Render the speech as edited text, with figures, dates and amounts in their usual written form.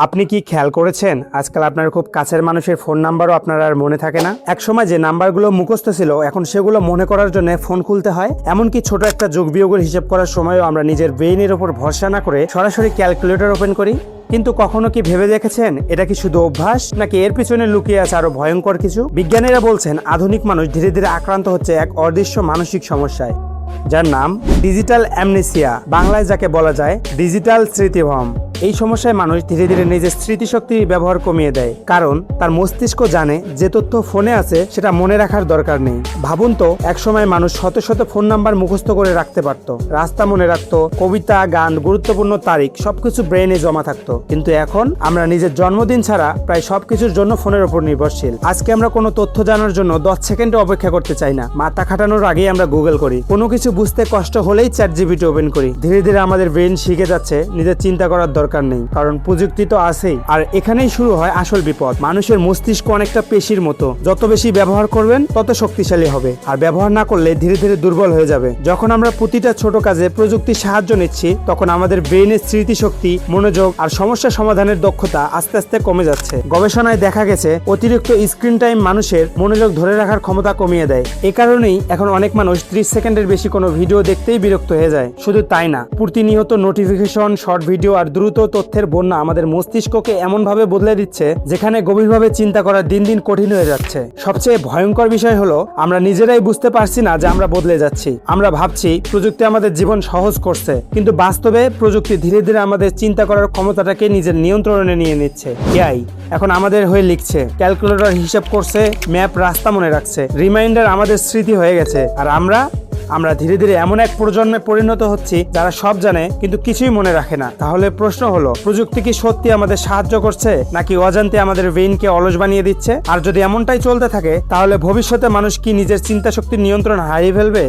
আপনি কি খেয়াল করেছেন আজকাল আপনার খুব কাছের মানুষের ফোন নাম্বারও আপনার আর মনে থাকে না? একসময় যে নাম্বারগুলো মুখস্থ ছিল এখন সেগুলো মনে করার জন্য ফোন খুলতে হয়। এমনকি ছোট একটা যোগ বিয়োগের হিসাব করার সময়ও আমরা নিজের ব্রেইনের উপর ভরসা না করে সরাসরি ক্যালকুলেটর ওপেন করি। কিন্তু কখনো কি ভেবে দেখেছেন এটা কি শুধু অভ্যাস নাকি এর পিছনে লুকিয়ে আছে আরো ভয়ঙ্কর কিছু? বিজ্ঞানীরা বলছেন আধুনিক মানুষ ধীরে ধীরে আক্রান্ত হচ্ছে এক অদৃশ্য মানসিক সমস্যায়, যার নাম ডিজিটাল অ্যামনেসিয়া, বাংলায় যাকে বলা যায় ডিজিটাল স্মৃতিভ্রম। এই সমস্যায় মানুষ ধীরে ধীরে নিজের স্মৃতিশক্তি ব্যবহার কমিয়ে দেয়, কারণ তার মস্তিষ্ক জানে যে তথ্য ফোনে আছে সেটা মনে রাখার দরকার নেই। ভাবুন তো, একসময় মানুষ শত শত ফোন নাম্বার মুখস্থ করে রাখতে পারত, রাস্তা মনে রাখতো, কবিতা, গান, গুরুত্বপূর্ণ তারিখ সবকিছু ব্রেইনে জমা থাকতো। কিন্তু এখন আমরা নিজের জন্মদিন ছাড়া প্রায় সবকিছুর জন্য ফোনের উপর নির্ভরশীল। আজকে আমরা কোনো তথ্য জানার জন্য 10 সেকেন্ডে অপেক্ষা করতে চাই না, মাথা খাটানোর আগেই আমরা গুগল করি। কোনো কিছু বুঝতে কষ্ট হলেই ChatGPT ওপেন করি। ধীরে ধীরে আমাদের ব্রেইন শিখে যাচ্ছে নিজের চিন্তা করার দরকার নেই, কারণ প্রযুক্তি তো আছেই। আর এখানেই শুরু হয় আসল বিপদ। মানুষের মস্তিষ্ক অনেকটা পেশির মতো, যত বেশি ব্যবহার করবেন তত শক্তিশালী হবে, আর ব্যবহার না করলে ধীরে ধীরে দুর্বল হয়ে যাবে। যখন আমরা প্রতিটা ছোট কাজে প্রযুক্তির সাহায্য নিচ্ছি তখন আমাদের ব্রেইনের স্মৃতিশক্তি, মনোযোগ আর সমস্যা সমাধানের দক্ষতা আস্তে আস্তে কমে যাচ্ছে। গবেষণায় দেখা গেছে অতিরিক্ত স্ক্রিন টাইম মানুষের মনোযোগ ধরে রাখার ক্ষমতা কমিয়ে দেয়। এ কারণেই এখন অনেক মানুষ 30 সেকেন্ডের বেশি কোনো ভিডিও দেখতেই বিরক্ত হয়ে যায়। শুধু তাই না, প্রতিনিয়ত নোটিফিকেশন, শর্ট ভিডিও আর দ্রুত তথ্যের বন্যা আমাদের মস্তিষ্ককে এমনভাবে বদলে দিচ্ছে যেখানে গভীরভাবে চিন্তা করা দিন দিন কঠিন হয়ে যাচ্ছে। সবচেয়ে ভয়ঙ্কর বিষয় হলো আমরা নিজেরাই বুঝতে পারছি না যে আমরা বদলে যাচ্ছি। আমরা ভাবছি প্রযুক্তি আমাদের জীবন সহজ করছে, কিন্তু বাস্তবে প্রযুক্তি ধীরে ধীরে আমাদের চিন্তা করার ক্ষমতাটাকে নিজের নিয়ন্ত্রণে নিয়ে নিচ্ছে। এআই এখন আমাদের হয়ে লিখছে, ক্যালকুলেটর হিসাব করছে, ম্যাপ রাস্তা মনে রাখছে, রিমাইন্ডার আমাদের স্মৃতি হয়ে গেছে। আর আমরা ধীরে ধীরে এমন এক প্রজন্মে পরিণত হচ্ছি যারা সব জানে কিন্তু কিছুই মনে রাখে না। তাহলে প্রশ্ন হলো, প্রযুক্তি কি সত্যি আমাদের সাহায্য করছে নাকি অজান্তে আমাদের ব্রেইনকে অলস বানিয়ে দিচ্ছে? আর যদি এমনটাই চলতে থাকে তাহলে ভবিষ্যতে মানুষ কি নিজের চিন্তা শক্তির নিয়ন্ত্রণ হারিয়ে ফেলবে?